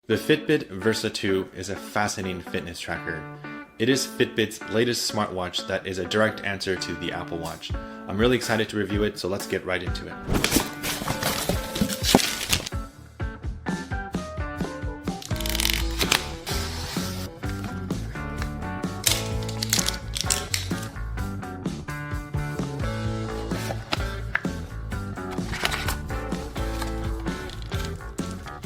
The Fitbit Versa 2 is a fascinating fitness tracker. It is Fitbit's latest smartwatch that is a direct answer to the Apple Watch. I'm really excited to review it, so let's get right into it.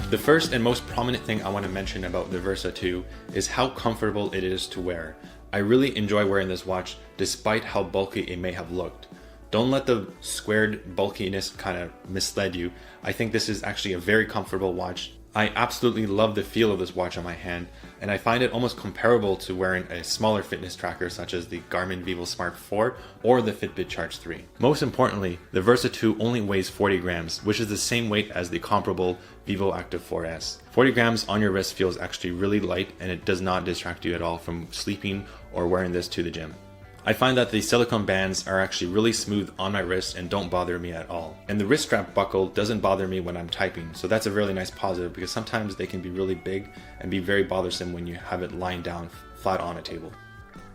The first and most prominent thing I want to mention about the Versa 2 is how comfortable it is to wear. I really enjoy wearing this watch despite how bulky it may have looked. Don't let the squared bulkiness kind of mislead you. I think this is actually a very comfortable watch. I absolutely love the feel of this watch on my hand, and I find it almost comparable to wearing a smaller fitness tracker such as the Garmin Vivosmart 4 or the Fitbit Charge 3. Most importantly, the Versa 2 only weighs 40 grams, which is the same weight as the comparable Vivo Active 4S. 40 grams on your wrist feels actually really light, and it does not distract you at all from sleeping or wearing this to the gym. I find that the silicone bands are actually really smooth on my wrist and don't bother me at all. And the wrist strap buckle doesn't bother me when I'm typing, so that's a really nice positive because sometimes they can be really big and be very bothersome when you have it lying down flat on a table.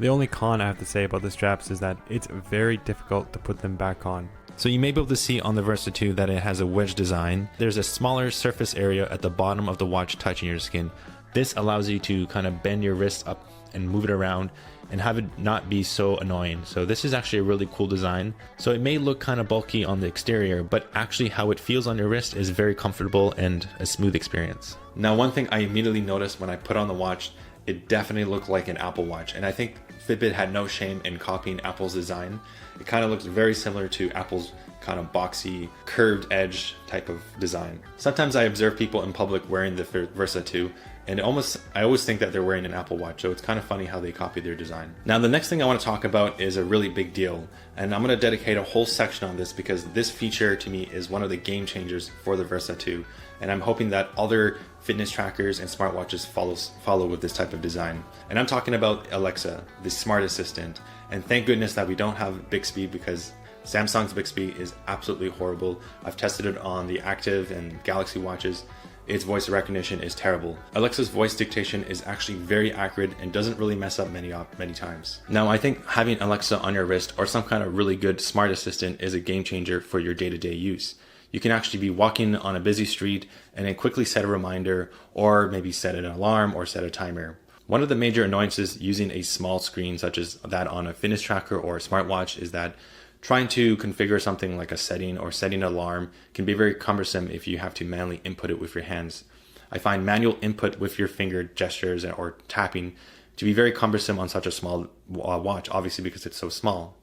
The only con I have to say about the straps is that it's very difficult to put them back on. So you may be able to see on the Versa 2 that it has a wedge design. There's a smaller surface area at the bottom of the watch touching your skin. This allows you to kind of bend your wrist up and move it around and have it not be so annoying. So this is actually a really cool design. So it may look kind of bulky on the exterior, but actually how it feels on your wrist is very comfortable and a smooth experience. Now, one thing I immediately noticed when I put on the watch, it definitely looked like an Apple Watch. And I think Fitbit had no shame in copying Apple's design. It kind of looks very similar to Apple's kind of boxy, curved edge type of design. Sometimes I observe people in public wearing the Versa 2, and I always think that they're wearing an Apple Watch, so it's kind of funny how they copy their design. Now, the next thing I want to talk about is a really big deal, and I'm going to dedicate a whole section on this because this feature to me is one of the game changers for the Versa 2, and I'm hoping that other fitness trackers and smartwatches follow with this type of design. And I'm talking about Alexa, the smart assistant, and thank goodness that we don't have Bixby because Samsung's Bixby is absolutely horrible. I've tested it on the Active and Galaxy watches. Its voice recognition is terrible. Alexa's voice dictation is actually very accurate and doesn't really mess up many times. Now, I think having Alexa on your wrist or some kind of really good smart assistant is a game changer for your day-to-day use. You can actually be walking on a busy street and then quickly set a reminder or maybe set an alarm or set a timer. One of the major annoyances using a small screen such as that on a fitness tracker or a smartwatch is that trying to configure something like a setting or setting an alarm can be very cumbersome if you have to manually input it with your hands. I find manual input with your finger gestures or tapping to be very cumbersome on such a small watch, obviously because it's so small.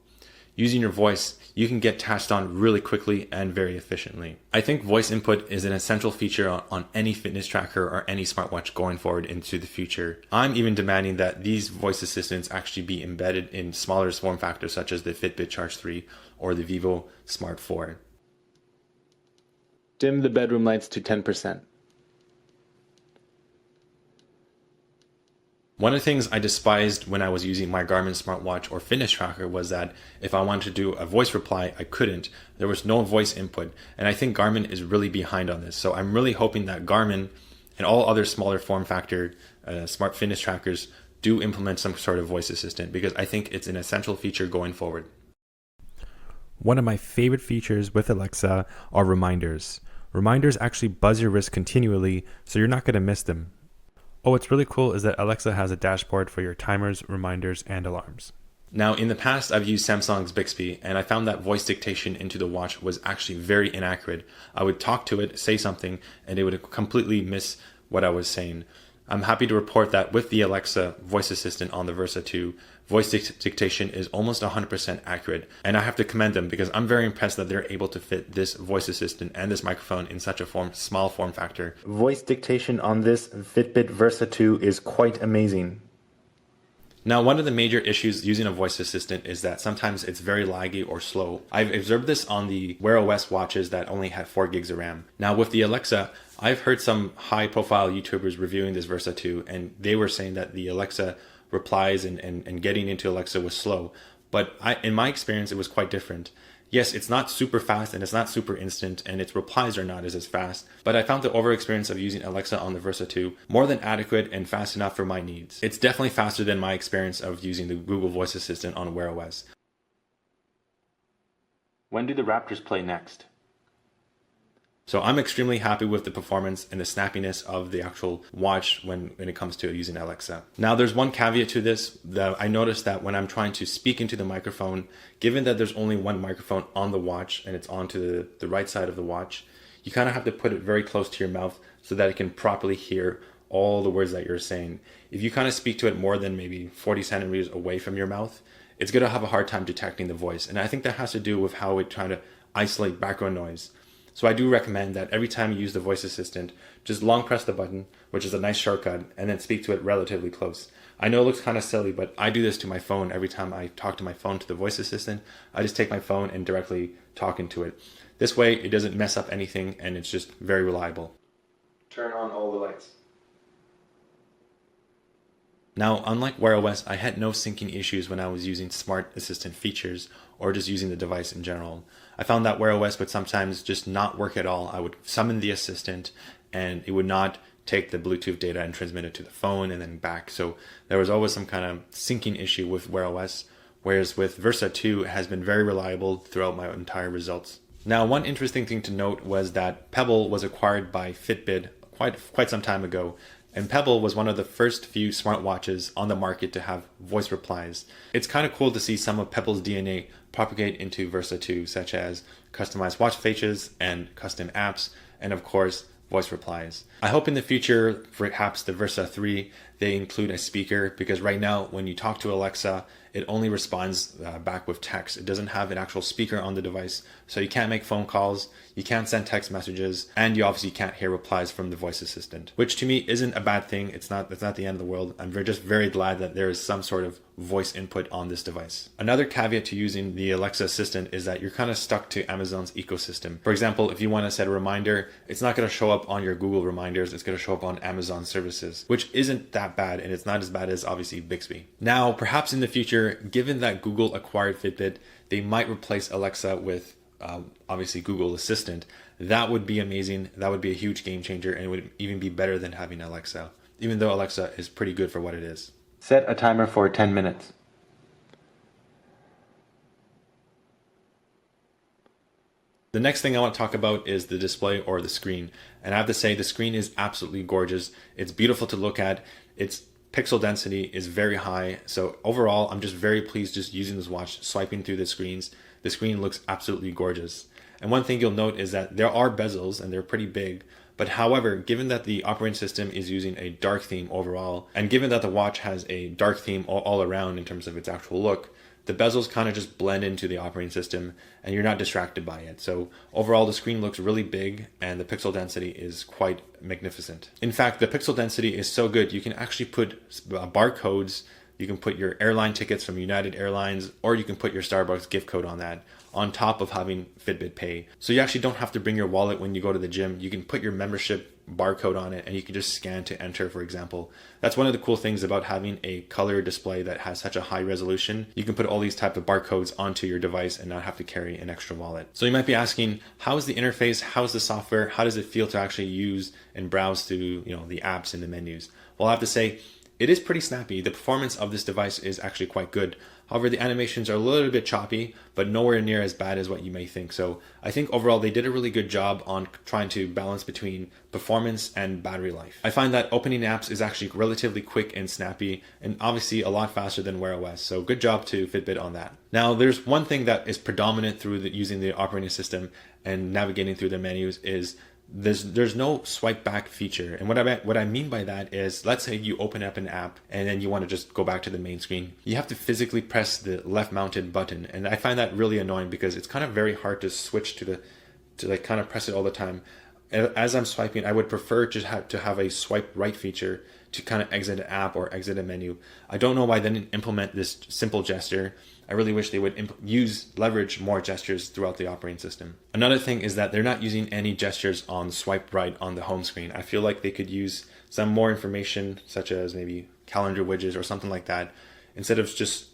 Using your voice, you can get tasks done really quickly and very efficiently. I think voice input is an essential feature on any fitness tracker or any smartwatch going forward into the future. I'm even demanding that these voice assistants actually be embedded in smaller form factors such as the Fitbit Charge 3 or the Vivosmart 4. Dim the bedroom lights to 10%. One of the things I despised when I was using my Garmin smartwatch or fitness tracker was that if I wanted to do a voice reply, I couldn't. There was no voice input, and I think Garmin is really behind on this. So I'm really hoping that Garmin and all other smaller form factor smart fitness trackers do implement some sort of voice assistant because I think it's an essential feature going forward. One of my favorite features with Alexa are reminders. Reminders actually buzz your wrist continually, so you're not going to miss them. Oh, what's really cool is that Alexa has a dashboard for your timers, reminders, and alarms. Now, in the past, I've used Samsung's Bixby, and I found that voice dictation into the watch was actually very inaccurate. I would talk to it, say something, and it would completely miss what I was saying. I'm happy to report that with the Alexa voice assistant on the Versa 2, voice dictation is almost 100% accurate. And I have to commend them because I'm very impressed that they're able to fit this voice assistant and this microphone in such a small form factor. Voice dictation on this Fitbit Versa 2 is quite amazing. Now, one of the major issues using a voice assistant is that sometimes it's very laggy or slow. I've observed this on the Wear OS watches that only have 4 gigs of RAM. Now, with the Alexa, I've heard some high-profile YouTubers reviewing this Versa 2, and they were saying that the Alexa replies and getting into Alexa was slow. But in my experience, it was quite different. Yes, it's not super fast and it's not super instant and its replies are not as fast, but I found the overall experience of using Alexa on the Versa 2 more than adequate and fast enough for my needs. It's definitely faster than my experience of using the Google Voice Assistant on Wear OS. When do the Raptors play next? So I'm extremely happy with the performance and the snappiness of the actual watch when it comes to using Alexa. Now there's one caveat to this that I noticed that when I'm trying to speak into the microphone, given that there's only one microphone on the watch and it's onto the right side of the watch, you kind of have to put it very close to your mouth so that it can properly hear all the words that you're saying. If you kind of speak to it more than maybe 40 centimeters away from your mouth, it's going to have a hard time detecting the voice. And I think that has to do with how it trying to isolate background noise. So I do recommend that every time you use the voice assistant, just long press the button, which is a nice shortcut, and then speak to it relatively close. I know it looks kind of silly, but I do this to my phone every time I talk to my phone to the voice assistant. I just take my phone and directly talk into it. This way, it doesn't mess up anything, and it's just very reliable. Turn on all the lights. Now, unlike Wear OS, I had no syncing issues when I was using Smart Assistant features or just using the device in general. I found that Wear OS would sometimes just not work at all. I would summon the assistant and it would not take the Bluetooth data and transmit it to the phone and then back. So there was always some kind of syncing issue with Wear OS, whereas with Versa 2 it has been very reliable throughout my entire results. Now, one interesting thing to note was that Pebble was acquired by Fitbit quite some time ago. And Pebble was one of the first few smartwatches on the market to have voice replies. It's kind of cool to see some of Pebble's DNA propagate into Versa 2, such as customized watch faces and custom apps, and of course, voice replies. I hope in the future, perhaps the Versa 3, they include a speaker, because right now when you talk to Alexa, it only responds back with text. It doesn't have an actual speaker on the device, so you can't make phone calls, you can't send text messages, and you obviously can't hear replies from the voice assistant, which to me isn't a bad thing. It's not the end of the world. I'm just very glad that there is some sort of voice input on this device. Another caveat to using the Alexa assistant is that you're kind of stuck to Amazon's ecosystem. For example, if you want to set a reminder, it's not going to show up on your Google reminders, it's going to show up on Amazon services, which isn't that bad, and it's not as bad as obviously Bixby. Now, perhaps in the future, given that Google acquired Fitbit, they might replace Alexa with obviously Google Assistant. That would be amazing. That would be a huge game changer, and it would even be better than having Alexa, even though Alexa is pretty good for what it is. Set a timer for 10 minutes. The next thing I want to talk about is the display or the screen. And I have to say the screen is absolutely gorgeous. It's beautiful to look at. Its pixel density is very high. So overall, I'm just very pleased just using this watch, swiping through the screens. The screen looks absolutely gorgeous. And one thing you'll note is that there are bezels and they're pretty big. But however, given that the operating system is using a dark theme overall, and given that the watch has a dark theme all around in terms of its actual look, the bezels kind of just blend into the operating system and you're not distracted by it. So overall, the screen looks really big and the pixel density is quite magnificent. In fact, the pixel density is so good, you can actually put barcodes, you can put your airline tickets from United Airlines, or you can put your Starbucks gift code on that, on top of having Fitbit Pay. So you actually don't have to bring your wallet when you go to the gym. You can put your membership barcode on it and you can just scan to enter, for example. That's one of the cool things about having a color display that has such a high resolution. You can put all these type of barcodes onto your device and not have to carry an extra wallet. So you might be asking, how is the interface? How is the software? How does it feel to actually use and browse through, the apps and the menus? Well, I have to say, it is pretty snappy. The performance of this device is actually quite good. However, the animations are a little bit choppy, but nowhere near as bad as what you may think. So I think overall they did a really good job on trying to balance between performance and battery life. I find that opening apps is actually relatively quick and snappy, and obviously a lot faster than Wear OS. So good job to Fitbit on that. Now, there's one thing that is predominant through using the operating system and navigating through the menus is there's no swipe back feature. And what I mean by that is, let's say you open up an app and then you want to just go back to the main screen. You have to physically press the left mounted button. And I find that really annoying because it's kind of very hard to switch to like kind of press it all the time. As I'm swiping, I would prefer to have a swipe right feature to kind of exit an app or exit a menu. I don't know why they didn't implement this simple gesture. I really wish they would leverage more gestures throughout the operating system. Another thing is that they're not using any gestures on swipe right on the home screen. I feel like they could use some more information, such as maybe calendar widgets or something like that, instead of just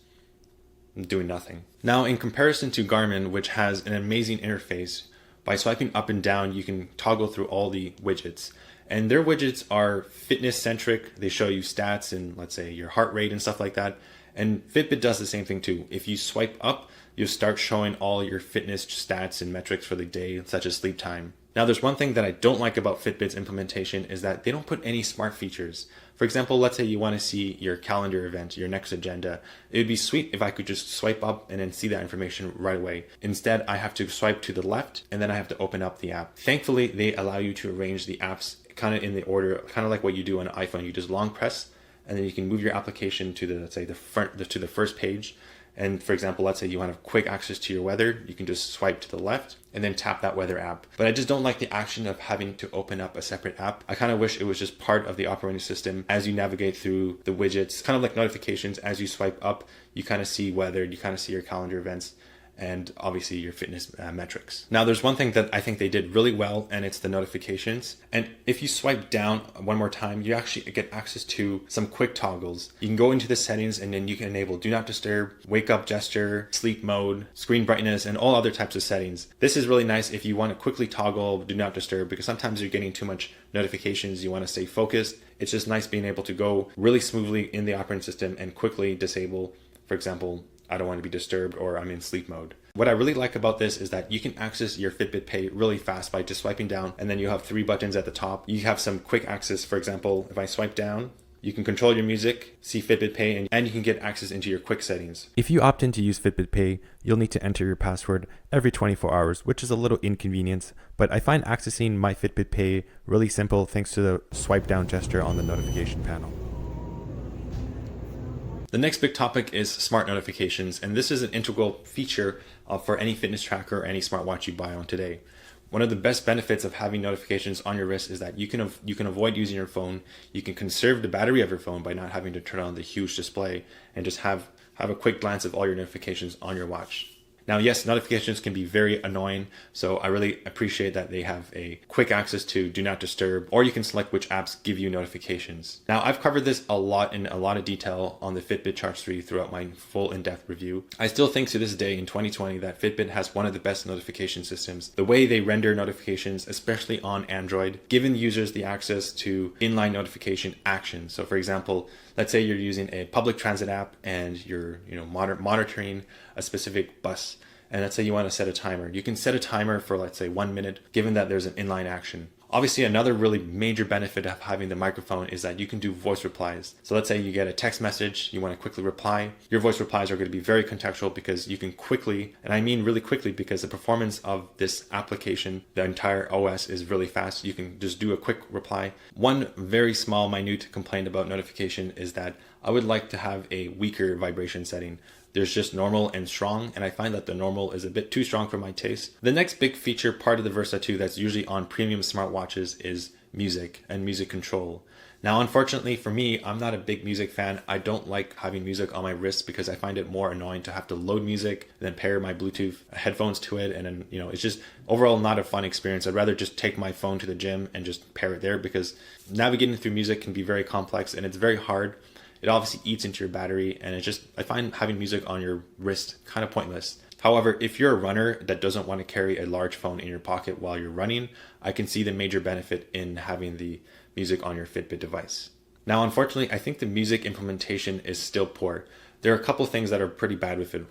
doing nothing. Now, in comparison to Garmin, which has an amazing interface, by swiping up and down, you can toggle through all the widgets. And their widgets are fitness centric. They show you stats and, let's say, your heart rate and stuff like that. And Fitbit does the same thing too. If you swipe up, you'll start showing all your fitness stats and metrics for the day, such as sleep time. Now, there's one thing that I don't like about Fitbit's implementation is that they don't put any smart features. For example, let's say you want to see your calendar event, your next agenda. It would be sweet if I could just swipe up and then see that information right away. Instead, I have to swipe to the left and then I have to open up the app. Thankfully, they allow you to arrange the apps kind of in the order, kind of like what you do on an iPhone. You just long press and then you can move your application to the, let's say, to the first page. And for example, let's say you want to have quick access to your weather, you can just swipe to the left and then tap that weather app. But I just don't like the action of having to open up a separate app. I kind of wish it was just part of the operating system as you navigate through the widgets, kind of like notifications. As you swipe up, you kind of see weather, you kind of see your calendar events, and obviously your fitness metrics. Now, there's one thing that I think they did really well, and it's the notifications. And if you swipe down one more time, you actually get access to some quick toggles. You can go into the settings and then you can enable do not disturb, wake up gesture, sleep mode, screen brightness, and all other types of settings. This is really nice if you want to quickly toggle do not disturb, because sometimes you're getting too much notifications, you want to stay focused. It's just nice being able to go really smoothly in the operating system and quickly disable, for example, I don't want to be disturbed or I'm in sleep mode. What I really like about this is that you can access your Fitbit Pay really fast by just swiping down, and then you have 3 buttons at the top. You have some quick access. For example, if I swipe down, you can control your music, see Fitbit Pay, and you can get access into your quick settings. If you opt in to use Fitbit Pay, you'll need to enter your password every 24 hours, which is a little inconvenience, but I find accessing my Fitbit Pay really simple thanks to the swipe down gesture on the notification panel. The next big topic is smart notifications, and this is an integral feature for any fitness tracker or any smartwatch you buy on today. One of the best benefits of having notifications on your wrist is that you can avoid using your phone. You can conserve the battery of your phone by not having to turn on the huge display and just have a quick glance of all your notifications on your watch. Now, yes, notifications can be very annoying, so I really appreciate that they have a quick access to do not disturb, or you can select which apps give you notifications. Now, I've covered this a lot in a lot of detail on the Fitbit Charge 3 throughout my full in-depth review. I still think to this day in 2020 that Fitbit has one of the best notification systems. The way they render notifications, especially on Android, giving users the access to inline notification action. So for example, let's say you're using a public transit app and you're monitoring a specific bus, and let's say you want to set a timer. You can set a timer for, let's say, 1 minute, given that there's an inline action. Obviously, another really major benefit of having the microphone is that you can do voice replies. So let's say you get a text message, you want to quickly reply. Your voice replies are going to be very contextual because you can quickly, and I mean really quickly, because the performance of this application, the entire OS, is really fast. You can just do a quick reply. One very small, minute complaint about notification is that I would like to have a weaker vibration setting. There's just normal and strong, and I find that the normal is a bit too strong for my taste. The next big feature, part of the Versa 2 that's usually on premium smartwatches, is music and music control. Now, unfortunately for me, I'm not a big music fan. I don't like having music on my wrist because I find it more annoying to have to load music, then pair my Bluetooth headphones to it, and then, it's just overall not a fun experience. I'd rather just take my phone to the gym and just pair it there, because navigating through music can be very complex and it's very hard. It obviously eats into your battery, and I find having music on your wrist kind of pointless. However, if you're a runner that doesn't want to carry a large phone in your pocket while you're running, I can see the major benefit in having the music on your Fitbit device. Now, unfortunately, I think the music implementation is still poor. There are a couple things that are pretty bad with it.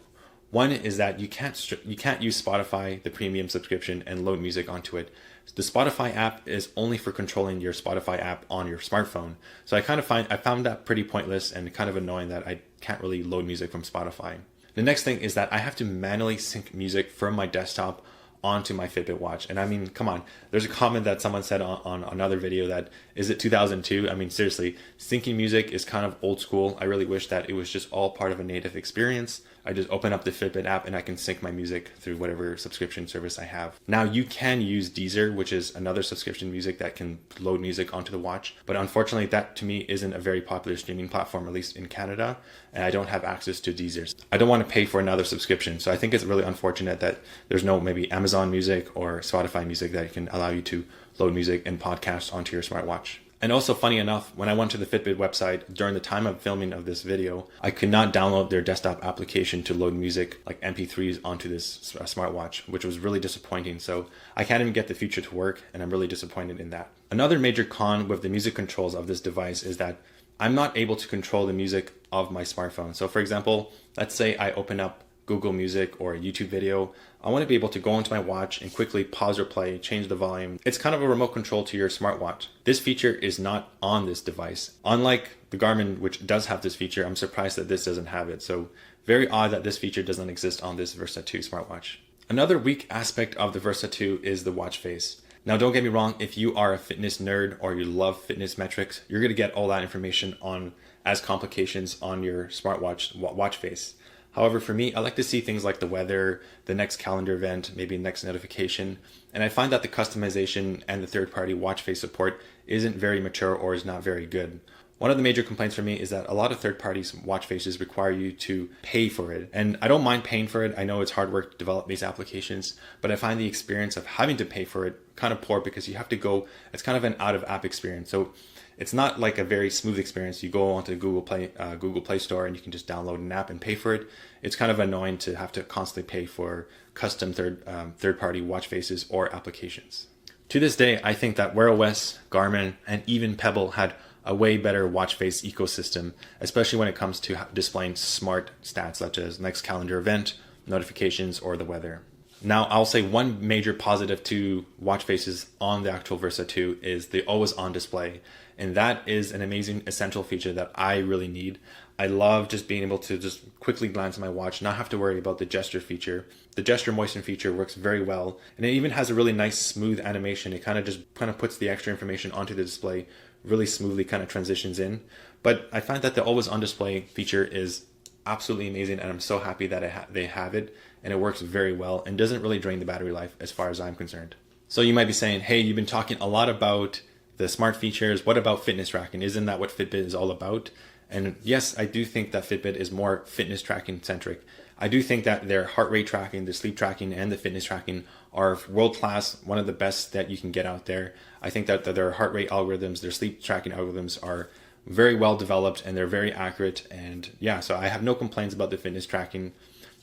One is that you can't use Spotify, the premium subscription, and load music onto it. The Spotify app is only for controlling your Spotify app on your smartphone. So I found that pretty pointless and kind of annoying that I can't really load music from Spotify. The next thing is that I have to manually sync music from my desktop onto my Fitbit watch. And I mean, come on, there's a comment that someone said on another video that, is it 2002? I mean, seriously, syncing music is kind of old school. I really wish that it was just all part of a native experience. I just open up the Fitbit app and I can sync my music through whatever subscription service I have. Now, you can use Deezer, which is another subscription music that can load music onto the watch. But unfortunately, that to me isn't a very popular streaming platform, at least in Canada. And I don't have access to Deezer. I don't want to pay for another subscription. So I think it's really unfortunate that there's no maybe Amazon Music or Spotify Music that can allow you to load music and podcasts onto your smartwatch. And also, funny enough, when I went to the Fitbit website during the time of filming of this video, I could not download their desktop application to load music like MP3s onto this smartwatch, which was really disappointing. So I can't even get the feature to work, and I'm really disappointed in that. Another major con with the music controls of this device is that I'm not able to control the music of my smartphone. So for example, let's say I open up Google Music or a YouTube video. I want to be able to go into my watch and quickly pause or play, change the volume. It's kind of a remote control to your smartwatch. This feature is not on this device. Unlike the Garmin, which does have this feature, I'm surprised that this doesn't have it. So very odd that this feature doesn't exist on this Versa 2 smartwatch. Another weak aspect of the Versa 2 is the watch face. Now, don't get me wrong, if you are a fitness nerd or you love fitness metrics, you're going to get all that information on as complications on your smartwatch watch face. However, for me, I like to see things like the weather, the next calendar event, maybe next notification. And I find that the customization and the third-party watch face support isn't very mature or is not very good. One of the major complaints for me is that a lot of third-party watch faces require you to pay for it. And I don't mind paying for it. I know it's hard work to develop these applications, but I find the experience of having to pay for it kind of poor because you have to go, it's kind of an out-of-app experience. So it's not like a very smooth experience. You go onto Google Play Store and you can just download an app and pay for it. It's kind of annoying to have to constantly pay for custom third-party watch faces or applications. To this day, I think that Wear OS, Garmin, and even Pebble had a way better watch face ecosystem, especially when it comes to displaying smart stats such as next calendar event, notifications, or the weather. Now, I'll say one major positive to watch faces on the actual Versa 2 is the always on display. And that is an amazing essential feature that I really need. I love just being able to just quickly glance at my watch, not have to worry about the gesture feature. The gesture moisten feature works very well. And it even has a really nice smooth animation. It kind of puts the extra information onto the display, really smoothly kind of transitions in. But I find that the always on display feature is absolutely amazing, and I'm so happy that they have it, and it works very well and doesn't really drain the battery life as far as I'm concerned. So you might be saying, hey, you've been talking a lot about the smart features. What about fitness tracking? Isn't that what Fitbit is all about? And yes, I do think that Fitbit is more fitness tracking centric. I do think that their heart rate tracking, the sleep tracking, and the fitness tracking are world class, one of the best that you can get out there. I think that their heart rate algorithms, their sleep tracking algorithms are very well developed and they're very accurate. And yeah, so I have no complaints about the fitness tracking.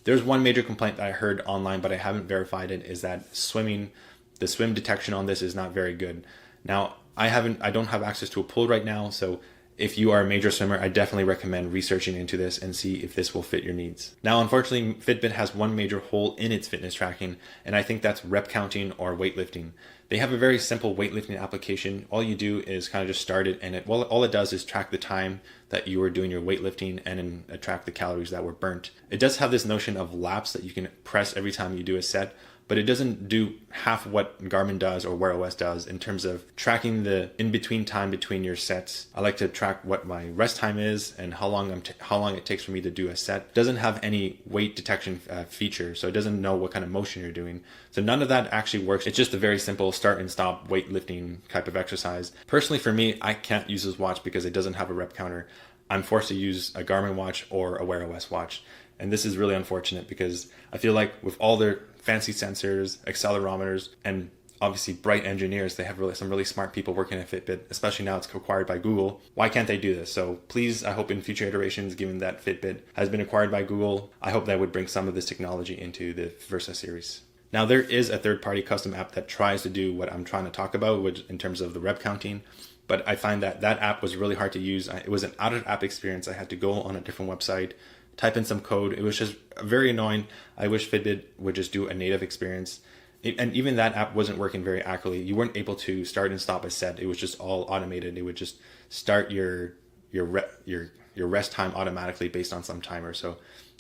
There's one major complaint that I heard online, but I haven't verified it, is that the swim detection on this is not very good. Now, I don't have access to a pool right now, so if you are a major swimmer, I definitely recommend researching into this and see if this will fit your needs. Now, unfortunately, Fitbit has one major hole in its fitness tracking, and I think that's rep counting or weightlifting. They have a very simple weightlifting application. All you do is kind of just start it, and all it does is track the time that you were doing your weightlifting and then track the calories that were burnt. It does have this notion of laps that you can press every time you do a set, but it doesn't do half what Garmin does or Wear OS does in terms of tracking the in-between time between your sets. I like to track what my rest time is and how long it takes for me to do a set. It doesn't have any weight detection feature, so it doesn't know what kind of motion you're doing. So none of that actually works. It's just a very simple start and stop weightlifting type of exercise. Personally, for me, I can't use this watch because it doesn't have a rep counter. I'm forced to use a Garmin watch or a Wear OS watch. And this is really unfortunate because I feel like with all their fancy sensors, accelerometers, and obviously bright engineers, they have some really smart people working at Fitbit, especially now it's acquired by Google. Why can't they do this? So please, I hope in future iterations, given that Fitbit has been acquired by Google, I hope that would bring some of this technology into the Versa series. Now, there is a third-party custom app that tries to do what I'm trying to talk about, which in terms of the rep counting, but I find that app was really hard to use. It was an out-of-app experience. I had to go on a different website, type in some code. It was just very annoying. I wish Fitbit would just do a native experience. And even that app wasn't working very accurately. You weren't able to start and stop a set. It was just all automated. It would just start your rest time automatically based on some timer. So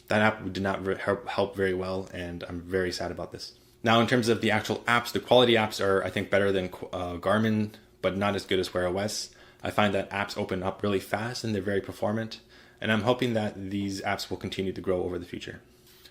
that app did not help very well, and I'm very sad about this. Now, in terms of the actual apps, the quality apps are, I think, better than Garmin, but not as good as Wear OS. I find that apps open up really fast and they're very performant. And I'm hoping that these apps will continue to grow over the future.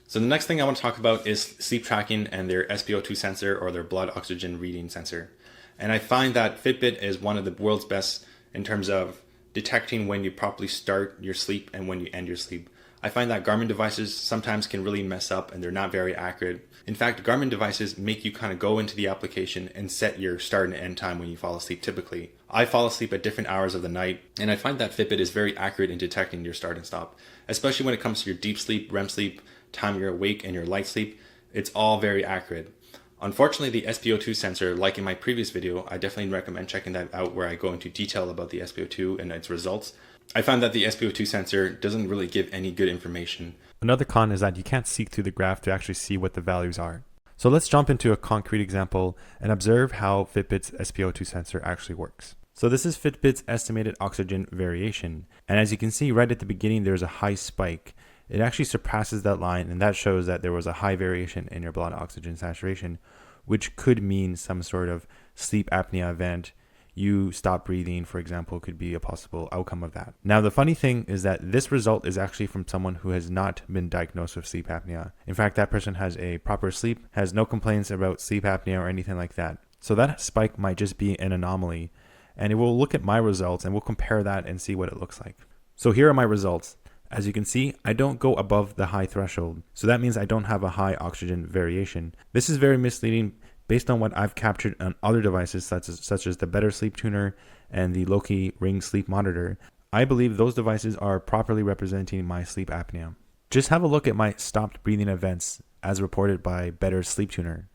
So the next thing I want to talk about is sleep tracking and their SpO2 sensor, or their blood oxygen reading sensor. And I find that Fitbit is one of the world's best in terms of detecting when you properly start your sleep and when you end your sleep. I find that Garmin devices sometimes can really mess up and they're not very accurate. In fact, Garmin devices make you kind of go into the application and set your start and end time when you fall asleep typically. I fall asleep at different hours of the night, and I find that Fitbit is very accurate in detecting your start and stop, especially when it comes to your deep sleep, REM sleep, time you're awake, and your light sleep. It's all very accurate. Unfortunately, the SpO2 sensor, like in my previous video, I definitely recommend checking that out where I go into detail about the SpO2 and its results. I found that the SpO2 sensor doesn't really give any good information. Another con is that you can't seek through the graph to actually see what the values are. So let's jump into a concrete example and observe how Fitbit's SpO2 sensor actually works. So this is Fitbit's estimated oxygen variation. And as you can see right at the beginning, there's a high spike. It actually surpasses that line, and that shows that there was a high variation in your blood oxygen saturation, which could mean some sort of sleep apnea event. You stop breathing, for example, could be a possible outcome of that. Now, the funny thing is that this result is actually from someone who has not been diagnosed with sleep apnea. In fact, that person has a proper sleep, has no complaints about sleep apnea or anything like that. So that spike might just be an anomaly, and it will look at my results and we'll compare that and see what it looks like. So here are my results. As you can see, I don't go above the high threshold, so that means I don't have a high oxygen variation. This is very misleading based on what I've captured on other devices such as the Better Sleep Tuner and the Loki Ring Sleep Monitor. I believe those devices are properly representing my sleep apnea. Just have a look at my stopped breathing events as reported by Better Sleep Tuner.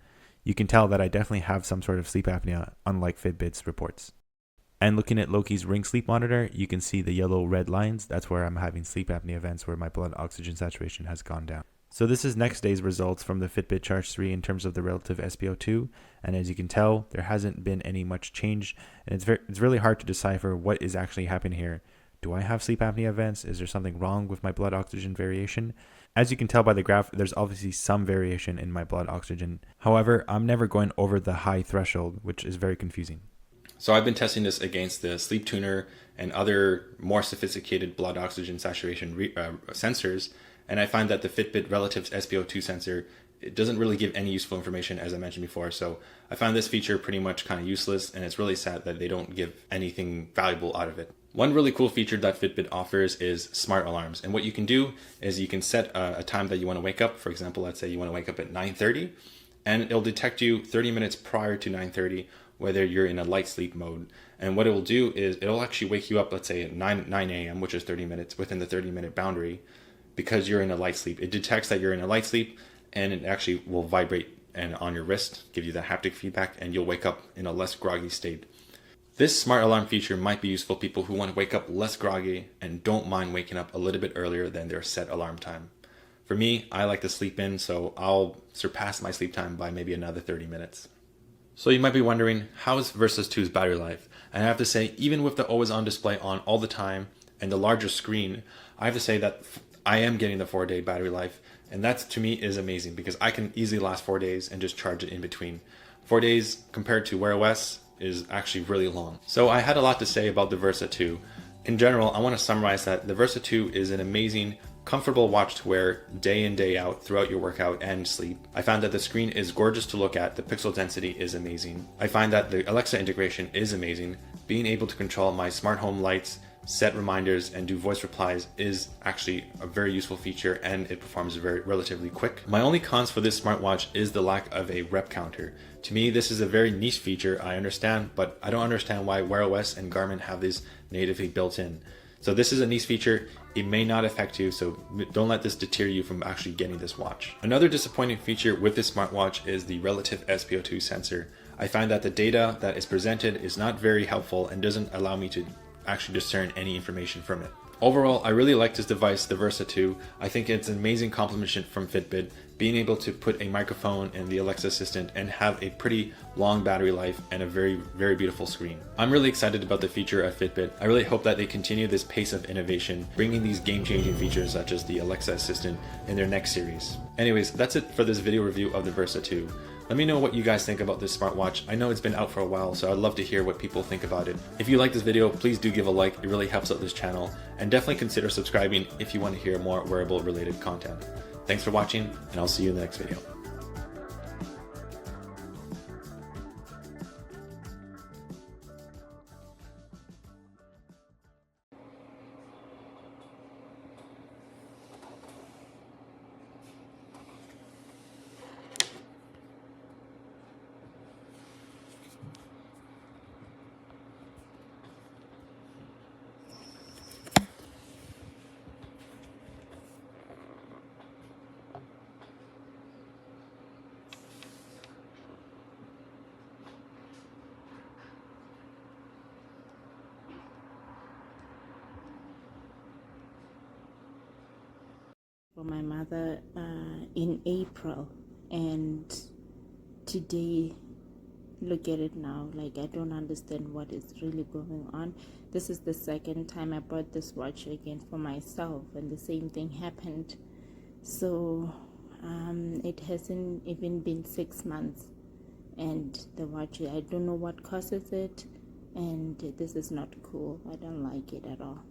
You can tell that I definitely have some sort of sleep apnea, unlike Fitbit's reports. And looking at Loki's Ring Sleep Monitor, you can see the yellow red lines. That's where I'm having sleep apnea events where my blood oxygen saturation has gone down. So this is next day's results from the Fitbit Charge 3 in terms of the relative SpO2. And as you can tell, there hasn't been any much change. And it's really hard to decipher what is actually happening here. Do I have sleep apnea events? Is there something wrong with my blood oxygen variation? As you can tell by the graph, there's obviously some variation in my blood oxygen. However, I'm never going over the high threshold, which is very confusing. So I've been testing this against the Sleep Tuner and other more sophisticated blood oxygen saturation sensors, and I find that the Fitbit relative SpO2 sensor, it doesn't really give any useful information, as I mentioned before. So I found this feature pretty much kind of useless, and it's really sad that they don't give anything valuable out of it. One really cool feature that Fitbit offers is smart alarms, and what you can do is you can set a time that you want to wake up. For example, let's say you want to wake up at 9:30, and it'll detect you 30 minutes prior to 9:30 whether you're in a light sleep mode. And what it will do is it'll actually wake you up, let's say at 9 a.m., which is 30 minutes within the 30-minute boundary, because you're in a light sleep. It detects that you're in a light sleep, and it actually will vibrate and on your wrist, give you that haptic feedback, and you'll wake up in a less groggy state. This smart alarm feature might be useful for people who want to wake up less groggy and don't mind waking up a little bit earlier than their set alarm time. For me, I like to sleep in, so I'll surpass my sleep time by maybe another 30 minutes. So you might be wondering, how is Versa 2's battery life? And I have to say, even with the always-on display on all the time and the larger screen, I have to say that I am getting the 4-day battery life. And that, to me, is amazing because I can easily last 4 days and just charge it in between. 4 days compared to Wear OS is actually really long. So I had a lot to say about the Versa 2. In general, I want to summarize that the Versa 2 is an amazing, comfortable watch to wear day in, day out throughout your workout and sleep. I found that the screen is gorgeous to look at. The pixel density is amazing. I find that the Alexa integration is amazing. Being able to control my smart home lights, set reminders, and do voice replies is actually a very useful feature, and it performs very relatively quick. My only cons for this smartwatch is the lack of a rep counter. To me, this is a very niche feature, I understand, but I don't understand why Wear OS and Garmin have this natively built in. So this is a niche feature. It may not affect you, so don't let this deter you from actually getting this watch. Another disappointing feature with this smartwatch is the relative SpO2 sensor. I find that the data that is presented is not very helpful and doesn't allow me to actually discern any information from it. Overall, I really like this device, the Versa 2. I think it's an amazing complement from Fitbit, being able to put a microphone in the Alexa assistant and have a pretty long battery life and a very, very beautiful screen. I'm really excited about the future of Fitbit. I really hope that they continue this pace of innovation, bringing these game-changing features such as the Alexa assistant in their next series. Anyways, that's it for this video review of the Versa 2. Let me know what you guys think about this smartwatch. I know it's been out for a while, so I'd love to hear what people think about it. If you like this video, please do give a like. It really helps out this channel. And definitely consider subscribing if you want to hear more wearable related content. Thanks for watching, and I'll see you in the next video. from my mother in April, and today, look at it now. Like, I don't understand what is really going on. This is the second time I bought this watch again for myself, and the same thing happened. So it hasn't even been 6 months, and the watch, I don't know what causes it, and this is not cool. I don't like it at all.